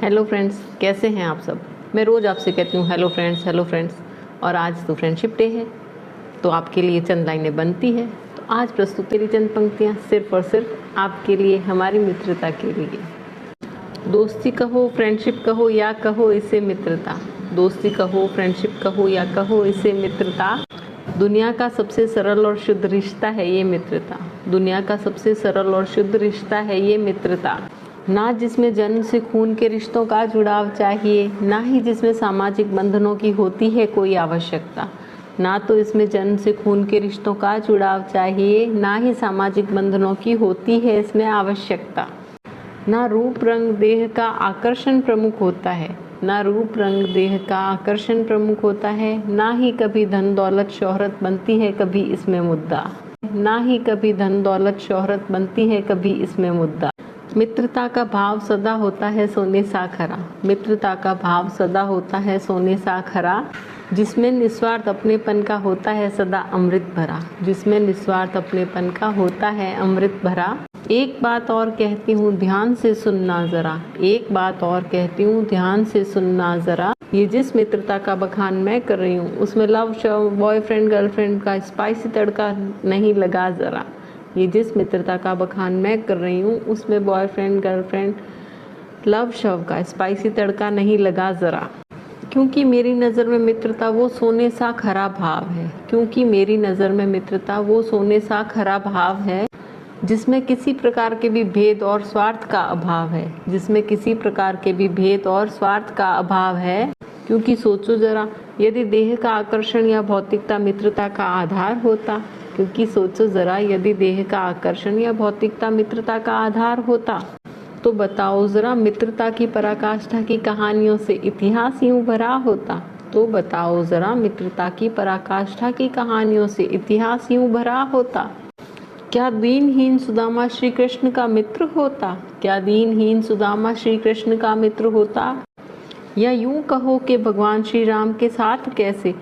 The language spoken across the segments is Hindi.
हेलो फ्रेंड्स, कैसे हैं आप सब। मैं रोज़ आपसे कहती हूँ हेलो फ्रेंड्स, और आज तो फ्रेंडशिप डे है, तो आपके लिए चंद लाइनें बनती हैं। तो आज प्रस्तुत मेरी चंद पंक्तियाँ सिर्फ और सिर्फ आपके लिए, हमारी मित्रता के लिए। दोस्ती कहो, फ्रेंडशिप कहो या कहो इसे मित्रता। दोस्ती कहो, फ्रेंडशिप कहो या कहो इसे मित्रता। दुनिया का सबसे सरल और शुद्ध रिश्ता है ये मित्रता। दुनिया का सबसे सरल और शुद्ध रिश्ता है ये मित्रता। ना जिसमें जन्म से खून के रिश्तों का जुड़ाव चाहिए, ना ही जिसमें सामाजिक बंधनों की होती है कोई आवश्यकता। ना तो इसमें जन्म से खून के रिश्तों का जुड़ाव चाहिए, ना ही सामाजिक बंधनों की होती है इसमें आवश्यकता। ना रूप रंग देह का आकर्षण प्रमुख होता है, ना रूप रंग देह का आकर्षण प्रमुख होता है, ना ही कभी धन दौलत शोहरत बनती है कभी इसमें मुद्दा। ना ही कभी धन दौलत शोहरत बनती है कभी इसमें मुद्दा। मित्रता का भाव सदा होता है सोने सा खरा। मित्रता का भाव सदा होता है सोने सा खरा। जिसमें निस्वार्थ अपनेपन का होता है सदा अमृत भरा। जिसमें निस्वार्थ अपनेपन का होता है अमृत भरा। एक बात और कहती हूँ ध्यान से सुनना जरा। एक बात और कहती हूँ ध्यान से सुनना जरा। ये जिस मित्रता का बखान मैं कर रही हूँ उसमें लव शव, बॉयफ्रेंड गर्लफ्रेंड का स्पाइसी तड़का नहीं लगा जरा। ये जिस मित्रता का बखान मैं कर रही हूँ उसमें बॉयफ्रेंड गर्लफ्रेंड लव शव का स्पाइसी तड़का नहीं लगा ज़रा। क्योंकि मेरी नज़र में मित्रता वो सोने सा खरा भाव है। क्योंकि मेरी नज़र में मित्रता वो सोने सा खरा भाव है जिसमें किसी प्रकार के भी भेद और स्वार्थ का अभाव है। जिसमें किसी प्रकार के भी भेद और स्वार्थ का अभाव है। क्योंकि सोचो ज़रा, यदि देह का आकर्षण या भौतिकता मित्रता का आधार होता। क्योंकि सोचो ज़रा, यदि देह का आकर्षण या भौतिकता मित्रता का आधार होता तो बताओ ज़रा मित्रता की पराकाष्ठा की कहानियों से इतिहास यूँ भरा होता। तो बताओ ज़रा मित्रता की पराकाष्ठा की कहानियों से इतिहास यूँ भरा होता। क्या दीनहीन सुदामा श्री कृष्ण का मित्र होता। क्या दीनहीन सुदामा श्री कृष्ण का मित्र होता। या यूँ कहो कि भगवान श्री राम के साथ कैसे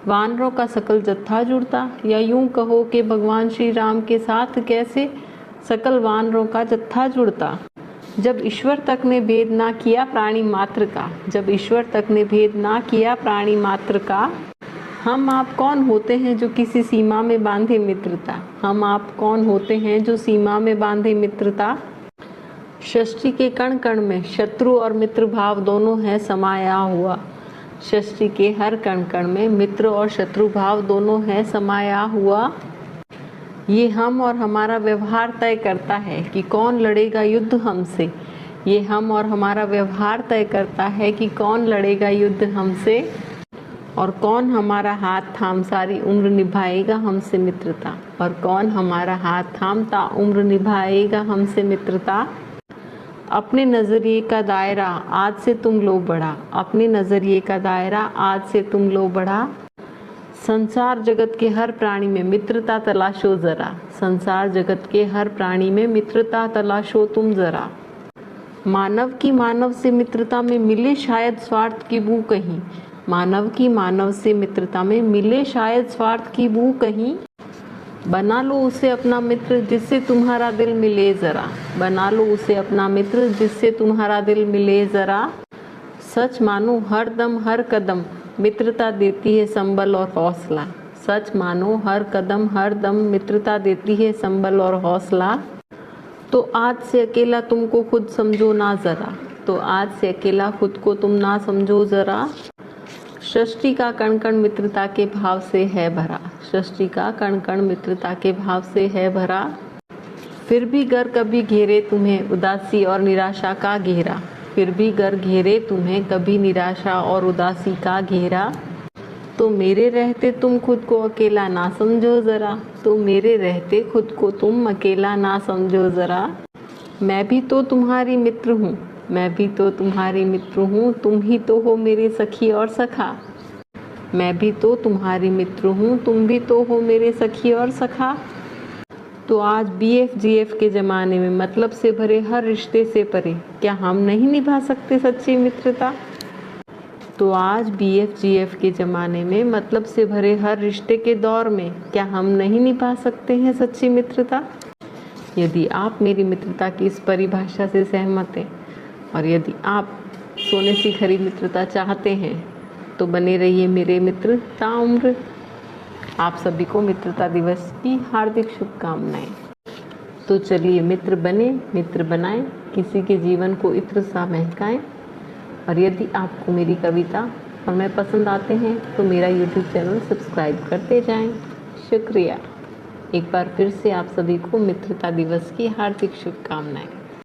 वानरों का सकल जत्था जुड़ता। या यूँ कहो कि भगवान श्री राम के साथ कैसे सकल वानरों का जत्था जुड़ता। जब ईश्वर तक ने भेद ना किया प्राणी मात्र का। जब ईश्वर तक ने भेद ना किया प्राणी मात्र का। हम आप कौन होते हैं जो किसी सीमा में बांधे मित्रता। हम आप कौन होते हैं जो सीमा में बांधे मित्रता। सृष्टि के कण कण में शत्रु और मित्र भाव दोनों है समाया हुआ। सृष्टि के हर कण कण में मित्र और शत्रु भाव दोनों है समाया हुआ। ये हम और हमारा व्यवहार तय करता है कि कौन लड़ेगा युद्ध हमसे। ये हम और हमारा व्यवहार तय करता है कि कौन लड़ेगा युद्ध हमसे और कौन हमारा हाथ थाम सारी उम्र निभाएगा हमसे मित्रता। और कौन हमारा हाथ थामता उम्र निभाएगा हमसे मित्रता। अपने नज़रिए का दायरा आज से तुम लो बढ़ा। अपने नज़रिए का दायरा आज से तुम लो बढ़ा। संसार जगत के हर प्राणी में मित्रता तलाशो ज़रा। संसार जगत के हर प्राणी में मित्रता तलाशो तुम ज़रा। मानव की मानव से मित्रता में मिले शायद स्वार्थ की बू कहीं। मानव की मानव से मित्रता में मिले शायद स्वार्थ की बू कहीं। बना लो उसे अपना मित्र जिससे तुम्हारा दिल मिले ज़रा। बना लो उसे अपना मित्र जिससे तुम्हारा दिल मिले ज़रा। सच मानो हर दम हर कदम मित्रता देती है संबल और हौसला। सच मानो हर कदम हर दम मित्रता देती है संबल और हौसला। तो आज से अकेला तुमको खुद समझो ना ज़रा। तो आज से अकेला खुद को तुम ना समझो ज़रा। सृष्टि का कण कण मित्रता के भाव से है भरा। सृष्टि का कण कण मित्रता के भाव से है भरा। फिर भी गर कभी घेरे तुम्हें उदासी और निराशा का घेरा। फिर भी गर घेरे तुम्हें कभी निराशा और उदासी का घेरा। तो मेरे रहते तुम खुद को अकेला ना समझो ज़रा। तो मेरे रहते खुद को तुम अकेला ना समझो ज़रा। मैं भी तो तुम्हारी मित्र हूँ। मैं भी तो तुम्हारी मित्र हूँ। तुम ही तो हो मेरे सखी और सखा। मैं भी तो तुम्हारी मित्र हूँ। तुम भी तो हो मेरे सखी और सखा। तो आज BF-GF के ज़माने में मतलब से भरे हर रिश्ते से परे क्या हम नहीं निभा सकते सच्ची मित्रता। तो आज BF-GF के ज़माने में मतलब से भरे हर रिश्ते के दौर में क्या हम नहीं निभा सकते हैं सच्ची मित्रता। यदि आप मेरी मित्रता की इस परिभाषा से सहमत हैं और यदि आप सोने सी खरी मित्रता चाहते हैं तो बने रहिए मेरे मित्र ताउम्र। आप सभी को मित्रता दिवस की हार्दिक शुभकामनाएं। तो चलिए मित्र बने, मित्र बनाएं, किसी के जीवन को इत्र सा महकाएं। और यदि आपको मेरी कविता और मैं पसंद आते हैं तो मेरा YouTube चैनल सब्सक्राइब करते जाएं। शुक्रिया। एक बार फिर से आप सभी को मित्रता दिवस की हार्दिक शुभकामनाएं।